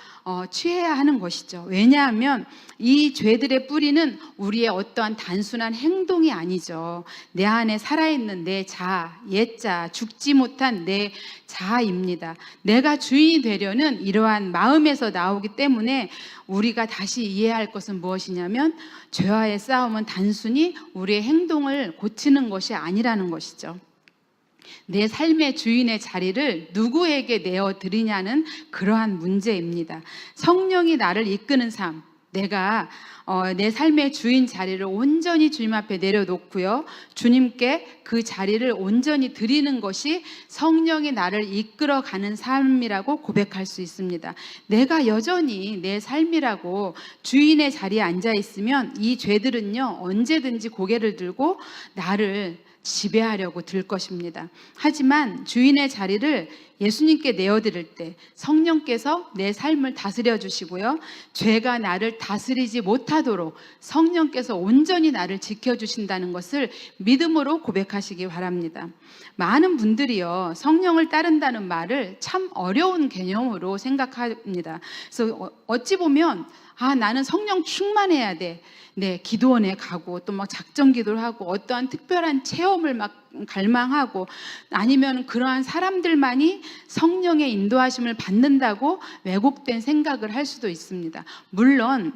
취해야 하는 것이죠. 왜냐하면 이 죄들의 뿌리는 우리의 어떠한 단순한 행동이 아니죠. 내 안에 살아있는 내 자아, 옛자, 죽지 못한 내 자아입니다. 내가 주인이 되려는 이러한 마음에서 나오기 때문에 우리가 다시 이해할 것은 무엇이냐면 죄와의 싸움은 단순히 우리의 행동을 고치는 것이 아니라는 것이죠. 내 삶의 주인의 자리를 누구에게 내어드리냐는 그러한 문제입니다. 성령이 나를 이끄는 삶, 내가 내 삶의 주인 자리를 온전히 주님 앞에 내려놓고요, 주님께 그 자리를 온전히 드리는 것이 성령이 나를 이끌어가는 삶이라고 고백할 수 있습니다. 내가 여전히 내 삶이라고 주인의 자리에 앉아 있으면 이 죄들은요 언제든지 고개를 들고 나를 지배하려고 들 것입니다. 하지만 주인의 자리를 예수님께 내어드릴 때 성령께서 내 삶을 다스려 주시고요, 죄가 나를 다스리지 못하도록 성령께서 온전히 나를 지켜주신다는 것을 믿음으로 고백하시기 바랍니다. 많은 분들이요, 성령을 따른다는 말을 참 어려운 개념으로 생각합니다. 그래서 어찌 보면 나는 성령 충만해야 돼. 네, 기도원에 가고 또 막 작정 기도를 하고 어떠한 특별한 체험을 막 갈망하고, 아니면 그러한 사람들만이 성령의 인도하심을 받는다고 왜곡된 생각을 할 수도 있습니다. 물론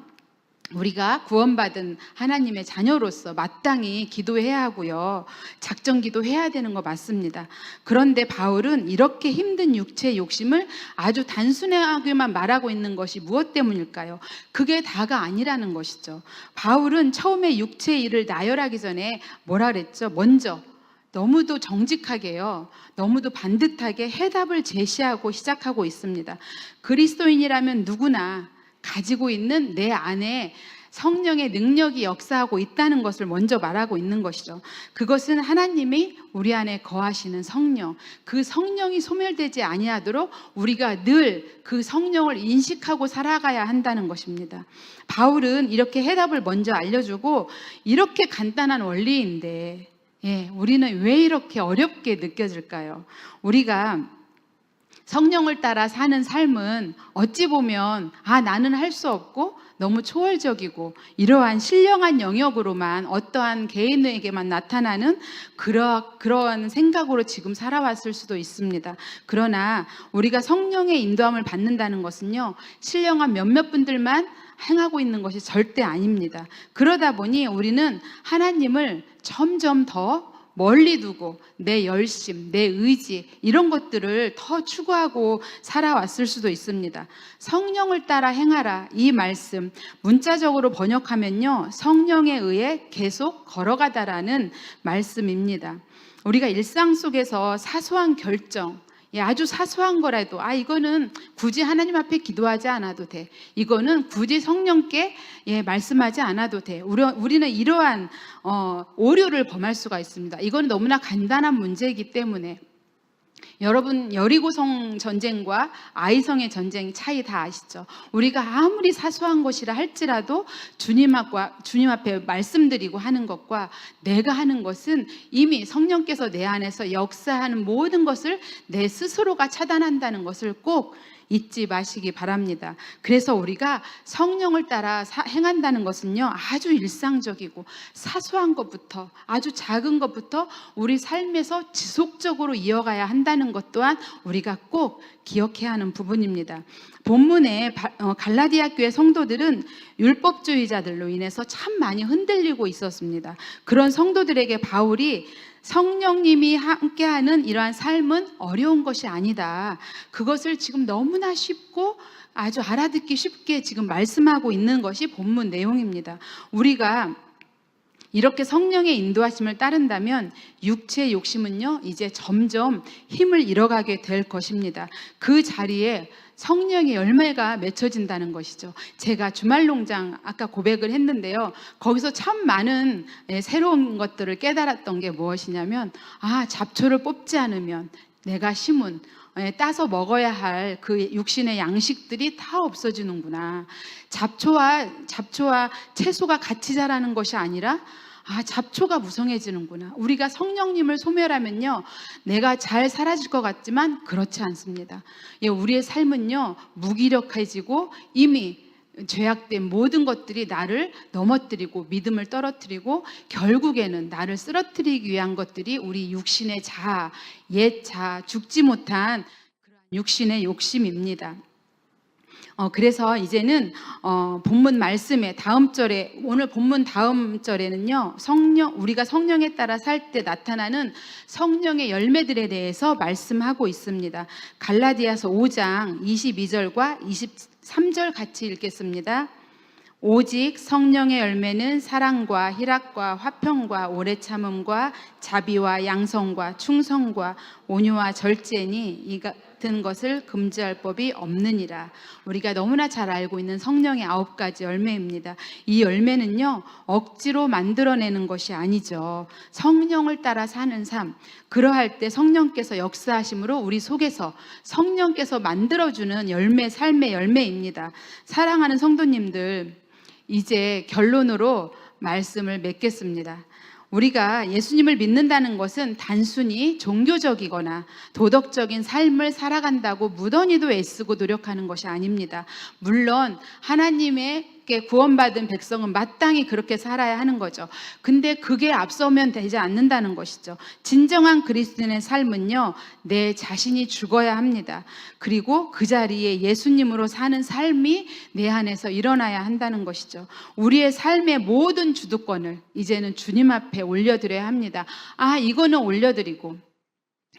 우리가 구원받은 하나님의 자녀로서 마땅히 기도해야 하고요, 작정 기도해야 되는 거 맞습니다. 그런데 바울은 이렇게 힘든 육체의 욕심을 아주 단순하게만 말하고 있는 것이 무엇 때문일까요? 그게 다가 아니라는 것이죠. 바울은 처음에 육체의 일을 나열하기 전에 뭐라 그랬죠? 먼저 너무도 정직하게요, 너무도 반듯하게 해답을 제시하고 시작하고 있습니다. 그리스도인이라면 누구나 가지고 있는 내 안에 성령의 능력이 역사하고 있다는 것을 먼저 말하고 있는 것이죠. 그것은 하나님이 우리 안에 거하시는 성령, 그 성령이 소멸되지 아니하도록 우리가 늘 그 성령을 인식하고 살아가야 한다는 것입니다. 바울은 이렇게 해답을 먼저 알려주고, 이렇게 간단한 원리인데 우리는 왜 이렇게 어렵게 느껴질까요? 우리가 성령을 따라 사는 삶은 어찌 보면 나는 할 수 없고 너무 초월적이고 이러한 신령한 영역으로만 어떠한 개인에게만 나타나는 그러한 생각으로 지금 살아왔을 수도 있습니다. 그러나 우리가 성령의 인도함을 받는다는 것은요, 신령한 몇몇 분들만 행하고 있는 것이 절대 아닙니다. 그러다 보니 우리는 하나님을 점점 더 멀리 두고 내 열심, 내 의지 이런 것들을 더 추구하고 살아왔을 수도 있습니다. 성령을 따라 행하라, 이 말씀 문자적으로 번역하면요, 성령에 의해 계속 걸어가다라는 말씀입니다. 우리가 일상 속에서 사소한 결정, 아주 사소한 거라도 이거는 굳이 하나님 앞에 기도하지 않아도 돼, 이거는 굳이 성령께 말씀하지 않아도 돼, 우리는 이러한 오류를 범할 수가 있습니다. 이건 너무나 간단한 문제이기 때문에. 여러분, 여리고성 전쟁과 아이성의 전쟁 차이 다 아시죠? 우리가 아무리 사소한 것이라 할지라도 주님 앞에 말씀드리고 하는 것과 내가 하는 것은 이미 성령께서 내 안에서 역사하는 모든 것을 내 스스로가 차단한다는 것을 꼭 잊지 마시기 바랍니다. 그래서 우리가 성령을 따라 행한다는 것은요, 아주 일상적이고 사소한 것부터, 아주 작은 것부터 우리 삶에서 지속적으로 이어가야 한다는 것 또한 우리가 꼭 기억해야 하는 부분입니다. 본문에 갈라디아 교회 성도들은 율법주의자들로 인해서 참 많이 흔들리고 있었습니다. 그런 성도들에게 바울이 성령님이 함께하는 이러한 삶은 어려운 것이 아니다, 그것을 지금 너무나 쉽고 아주 알아듣기 쉽게 지금 말씀하고 있는 것이 본문 내용입니다. 우리가 이렇게 성령의 인도하심을 따른다면 육체의 욕심은요, 이제 점점 힘을 잃어가게 될 것입니다. 그 자리에 성령의 열매가 맺혀진다는 것이죠. 제가 주말농장 아까 고백을 했는데요, 거기서 참 많은 새로운 것들을 깨달았던 게 무엇이냐면, 잡초를 뽑지 않으면 내가 심은 따서 먹어야 할 그 육신의 양식들이 다 없어지는구나. 잡초와 채소가 같이 자라는 것이 아니라 잡초가 무성해지는구나. 우리가 성령님을 소멸하면요, 내가 잘 사라질 것 같지만 그렇지 않습니다. 우리의 삶은요, 무기력해지고 이미 죄악된 모든 것들이 나를 넘어뜨리고 믿음을 떨어뜨리고 결국에는 나를 쓰러뜨리기 위한 것들이 우리 육신의 자아, 옛 자아, 죽지 못한 그런 육신의 욕심입니다. 그래서 이제는 본문 말씀의 다음 절에, 오늘 본문 다음 절에는요, 우리가 성령에 따라 살 때 나타나는 성령의 열매들에 대해서 말씀하고 있습니다. 갈라디아서 5장 22절과 23절 같이 읽겠습니다. 오직 성령의 열매는 사랑과 희락과 화평과 오래 참음과 자비와 양성과 충성과 온유와 절제니 같은 것을 금지할 법이 없느니라. 우리가 너무나 잘 알고 있는 성령의 9가지 열매입니다. 이 열매는요, 억지로 만들어내는 것이 아니죠. 성령을 따라 사는 삶, 그러할 때 성령께서 역사하심으로 우리 속에서 성령께서 만들어주는 열매, 삶의 열매입니다. 사랑하는 성도님들, 이제 결론으로 말씀을 맺겠습니다. 우리가 예수님을 믿는다는 것은 단순히 종교적이거나 도덕적인 삶을 살아간다고 무던히도 애쓰고 노력하는 것이 아닙니다. 물론 하나님의 구원받은 백성은 마땅히 그렇게 살아야 하는 거죠. 근데 그게 앞서면 되지 않는다는 것이죠. 진정한 그리스도인의 삶은요, 내 자신이 죽어야 합니다. 그리고 그 자리에 예수님으로 사는 삶이 내 안에서 일어나야 한다는 것이죠. 우리의 삶의 모든 주도권을 이제는 주님 앞에 올려드려야 합니다. 이거는 올려드리고,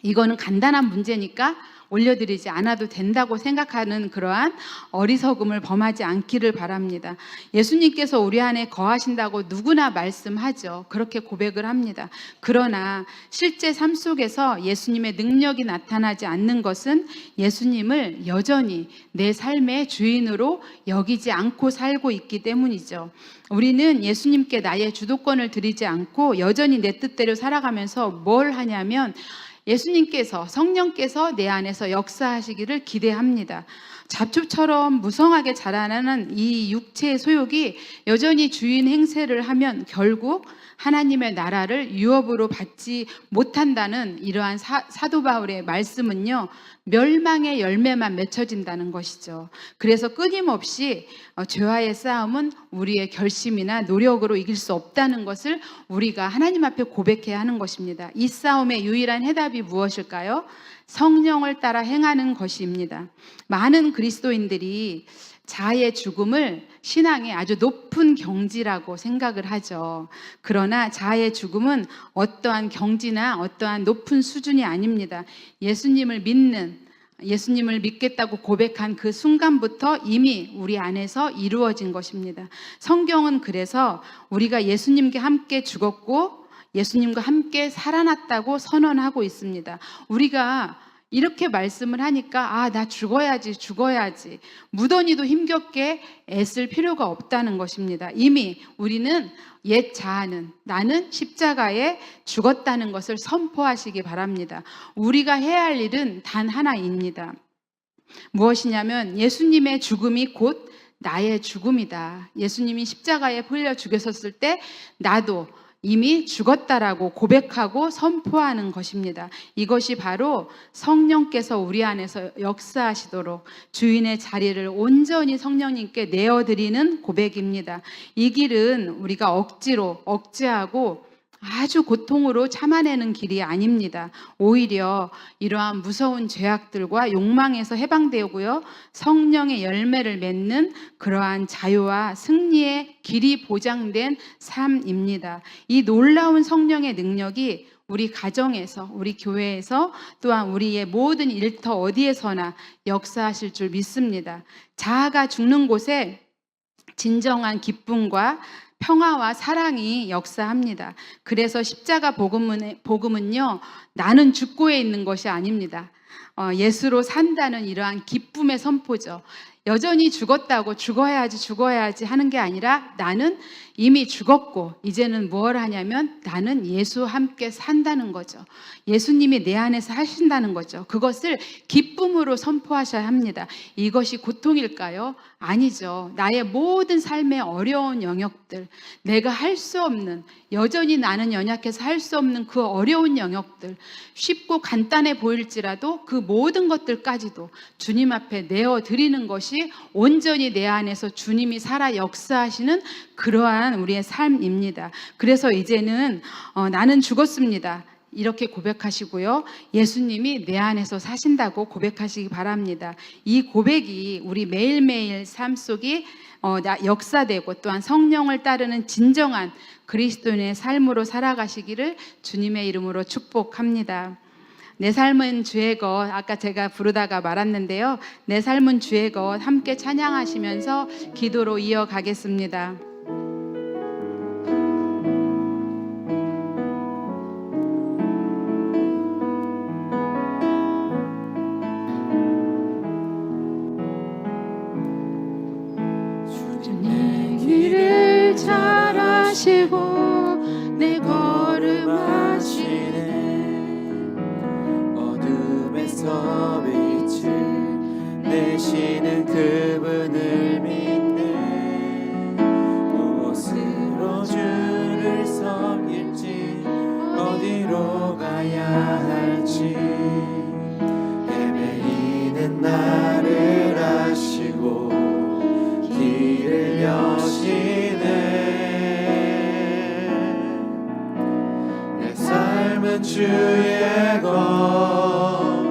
이거는 간단한 문제니까 올려드리지 않아도 된다고 생각하는 그러한 어리석음을 범하지 않기를 바랍니다. 예수님께서 우리 안에 거하신다고 누구나 말씀하죠. 그렇게 고백을 합니다. 그러나 실제 삶 속에서 예수님의 능력이 나타나지 않는 것은 예수님을 여전히 내 삶의 주인으로 여기지 않고 살고 있기 때문이죠. 우리는 예수님께 나의 주도권을 드리지 않고 여전히 내 뜻대로 살아가면서 뭘 하냐면 예수님께서, 성령께서 내 안에서 역사하시기를 기대합니다. 잡초처럼 무성하게 자라나는 이 육체의 소욕이 여전히 주인 행세를 하면 결국 하나님의 나라를 유업으로 받지 못한다는 이러한 사도 바울의 말씀은요, 멸망의 열매만 맺혀진다는 것이죠. 그래서 끊임없이 죄와의 싸움은 우리의 결심이나 노력으로 이길 수 없다는 것을 우리가 하나님 앞에 고백해야 하는 것입니다. 이 싸움의 유일한 해답이 무엇일까요? 성령을 따라 행하는 것입니다. 많은 그리스도인들이 자아의 죽음을 신앙의 아주 높은 경지라고 생각을 하죠. 그러나 자아의 죽음은 어떠한 경지나 어떠한 높은 수준이 아닙니다. 예수님을 믿겠다고 고백한 그 순간부터 이미 우리 안에서 이루어진 것입니다. 성경은 그래서 우리가 예수님과 함께 죽었고 예수님과 함께 살아났다고 선언하고 있습니다. 우리가 이렇게 말씀을 하니까 나 죽어야지 무던히도 힘겹게 애쓸 필요가 없다는 것입니다. 이미 우리는 옛 자아는, 나는 십자가에 죽었다는 것을 선포하시기 바랍니다. 우리가 해야 할 일은 단 하나입니다. 무엇이냐면 예수님의 죽음이 곧 나의 죽음이다. 예수님이 십자가에 풀려 죽으셨을 때 나도 이미 죽었다라고 고백하고 선포하는 것입니다. 이것이 바로 성령께서 우리 안에서 역사하시도록 주인의 자리를 온전히 성령님께 내어드리는 고백입니다. 이 길은 우리가 억지하고 아주 고통으로 참아내는 길이 아닙니다. 오히려 이러한 무서운 죄악들과 욕망에서 해방되고요, 성령의 열매를 맺는 그러한 자유와 승리의 길이 보장된 삶입니다. 이 놀라운 성령의 능력이 우리 가정에서, 우리 교회에서, 또한 우리의 모든 일터 어디에서나 역사하실 줄 믿습니다. 자아가 죽는 곳에 진정한 기쁨과 평화와 사랑이 역사합니다. 그래서 십자가 복음은요, 나는 죽고에 있는 것이 아닙니다. 예수로 산다는 이러한 기쁨의 선포죠. 여전히 죽었다고 죽어야지 하는 게 아니라 나는 이미 죽었고 이제는 뭘 하냐면 나는 예수와 함께 산다는 거죠. 예수님이 내 안에서 하신다는 거죠. 그것을 기쁨으로 선포하셔야 합니다. 이것이 고통일까요? 아니죠. 나의 모든 삶의 어려운 영역들, 내가 할 수 없는, 여전히 나는 연약해서 할 수 없는 그 어려운 영역들, 쉽고 간단해 보일지라도 그 모든 것들까지도 주님 앞에 내어드리는 것이 온전히 내 안에서 주님이 살아 역사하시는 그러한 우리의 삶입니다. 그래서 이제는 나는 죽었습니다. 이렇게 고백하시고요, 예수님이 내 안에서 사신다고 고백하시기 바랍니다. 이 고백이 우리 매일매일 삶 속이 역사되고 또한 성령을 따르는 진정한 그리스도인의 삶으로 살아가시기를 주님의 이름으로 축복합니다. 내 삶은 주의 것, 아까 제가 부르다가 말았는데요, 내 삶은 주의 것 함께 찬양하시면서 기도로 이어가겠습니다. 어디로 가야 할지 헤매이는 나를 아시고 길을 여시네. 내 삶은 주의 것,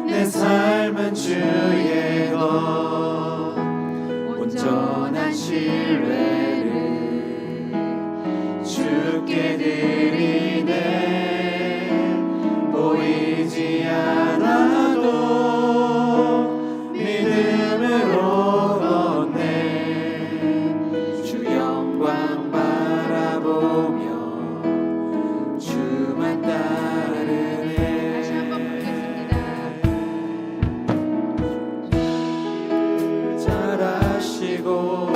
내 삶은 주의 것, 온전한 신뢰를 주께 드리네. 보이지 않아도 믿음으로 걷네. 주 영광 바라보며 주만 따르네. 다시 한번 부르겠습니다. 잘 아시고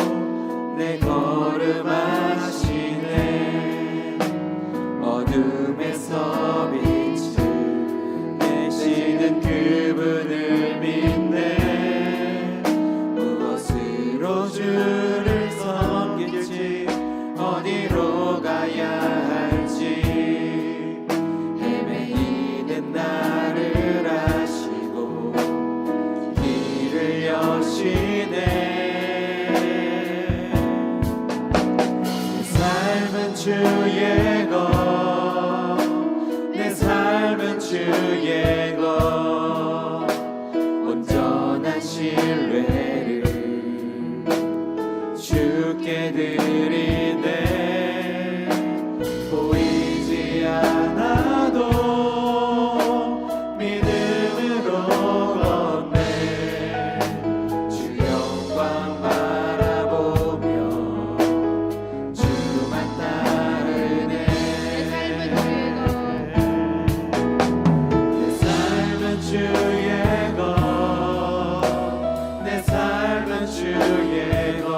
내 걸음 아시네. 어둠에서 빛을 내시는 그분을 믿네. 무엇으로 주를 섬길지 어디로 가야 할지 헤매이는 나를 아시고 길을 여시네. 주의 것, 내 삶은 주의 것, 온전한 신뢰를 주께 드리네. 보이지 않아도 믿음으로 걷네. 주 영광 바라보며 주만 따르네. 내 삶은 주의 것, 내 삶은 주의 것,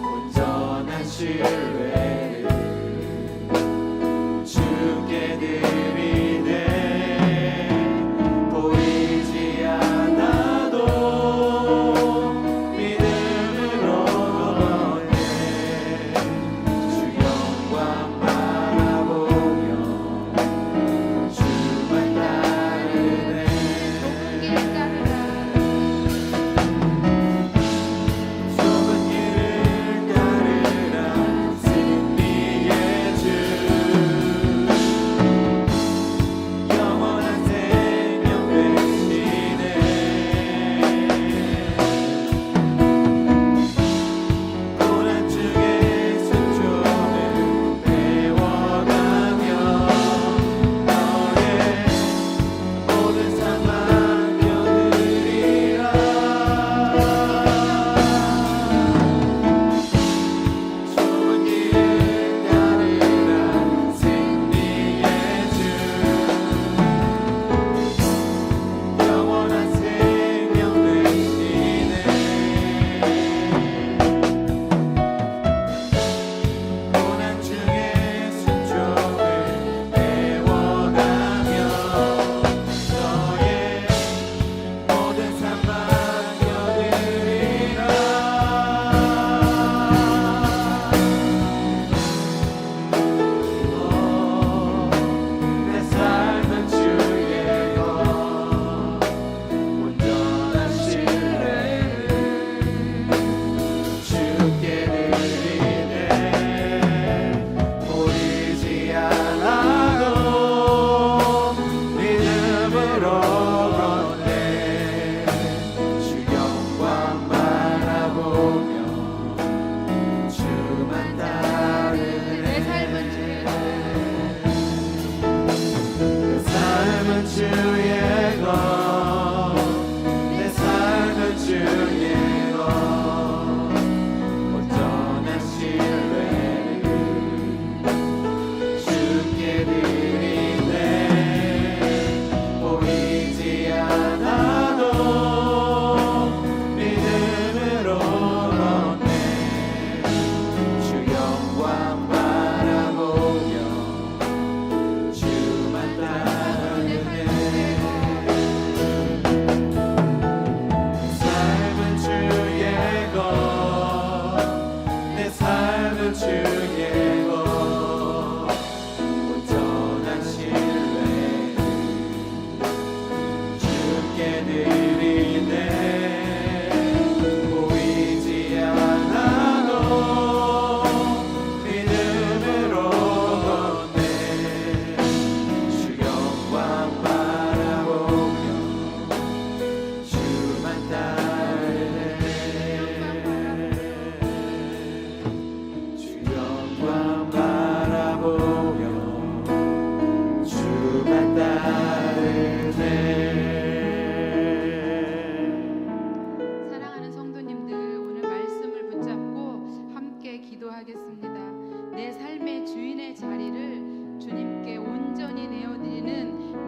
온전한 신뢰를 주께 드리네. 보이지 않아도 믿음으로 걷네. 주 영광 바라보며 주만 따르네. 좁은 길을 따르라. 승리의 주 영원한 생명 되시네. 고난 중에 순종을 배워가며 너의 모든 삶 맡겨드리라. 좁은 길을 따르라. 승리의 주 영원한 생명 되시네. 고난 중에 순종을 배워가며 너의 모든 삶 맡겨드리라. 내 삶은 주의 것, 온전한 신뢰를 주께 드리네. 보이지 않아도 믿음으로 걷네. 주 영광 바라보며 주만 따르네. 내 삶은 주의 것. 내 삶은 주의 것, 내 삶은 주의 것, 온전한 신뢰를 주께 드리네. 보이지 않아도 믿음으로 걷네. 주 영광 바라보며 주만 따르네. 삶은 주의 것, 내 삶은 주의 것, 온전한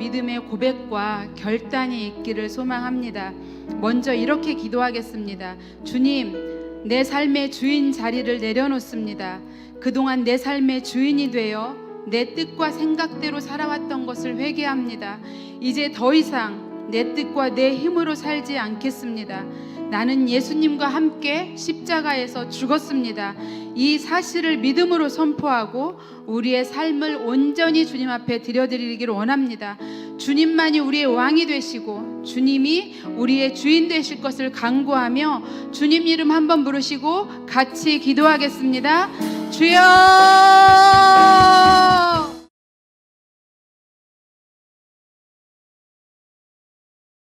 믿음의 고백과 결단이 있기를 소망합니다. 먼저 이렇게 기도하겠습니다. 주님, 내 삶의 주인 자리를 내려놓습니다. 그동안 내 삶의 주인이 되어 내 뜻과 생각대로 살아왔던 것을 회개합니다. 이제 더 이상 내 뜻과 내 힘으로 살지 않겠습니다. 나는 예수님과 함께 십자가에서 죽었습니다. 이 사실을 믿음으로 선포하고 우리의 삶을 온전히 주님 앞에 드려드리기를 원합니다. 주님만이 우리의 왕이 되시고 주님이 우리의 주인 되실 것을 간구하며 주님 이름 한번 부르시고 같이 기도하겠습니다. 주여!